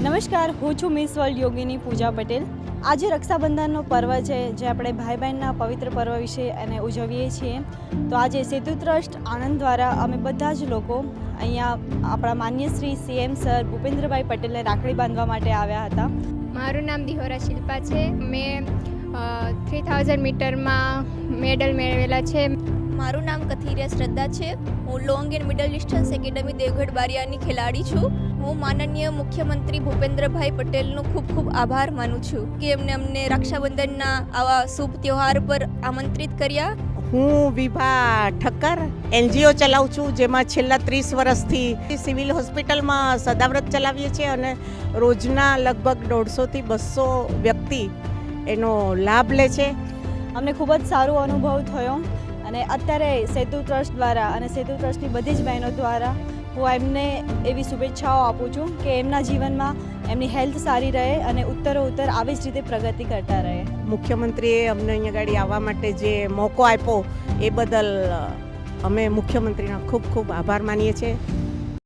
નમસ્કાર, હું છું મિસ વર્લ્ડ યોગીની પૂજા પટેલ. આજે રક્ષાબંધનનો પર્વ છે, જે આપણે ભાઈ બહેનના પવિત્ર પર્વ વિશે એને ઉજવીએ છીએ. તો આજે સેતુ ટ્રસ્ટ આણંદ દ્વારા અમે બધા જ લોકો અહીંયા આપણા માન્ય શ્રી સીએમ સર ભૂપેન્દ્રભાઈ પટેલને રાખડી બાંધવા માટે આવ્યા હતા. મારું નામ દિહોરા શિલ્પા છે. મેં 3000 મીટરમાં મેડલ મેળવેલા છે. મારું નામ કથિરિયા શ્રદ્ધા છે. હું long and middle distance academy Devgadh બારિયાની ખેલાડી છું. હું માનનીય મુખ્યમંત્રી ભૂપેન્દ્રભાઈ પટેલનો ખૂબ ખૂબ આભાર માનું છું કે એમને અમને રક્ષાબંધનના આવા શુભ તહેવાર પર આમંત્રિત કર્યા. હું વિભા ઠક્કર એનજીઓ ચલાવું છું, જેમાં છેલ્લા 30 વર્ષથી સિવિલ હોસ્પિટલમાં સદાવ્રત ચલાવીએ છીએ અને રોજના લગભગ 150થી 200 વ્યક્તિ એનો લાભ લે છે. અમને ખૂબ જ સારો અનુભવ થયો અને અત્યારે સેતુ ટ્રસ્ટ દ્વારા અને સેતુ ટ્રસ્ટની બધી જ બહેનો દ્વારા હું એમને એવી શુભેચ્છાઓ આપું છું કે એમના જીવનમાં એમની હેલ્થ સારી રહે અને ઉત્તરોત્તર આવી જ રીતે પ્રગતિ કરતા રહે. મુખ્યમંત્રીએ અમને અહીંયા ગાડી આવવા માટે જે મોકો આપ્યો એ બદલ અમે મુખ્યમંત્રીનો ખૂબ ખૂબ આભાર માનીએ છીએ.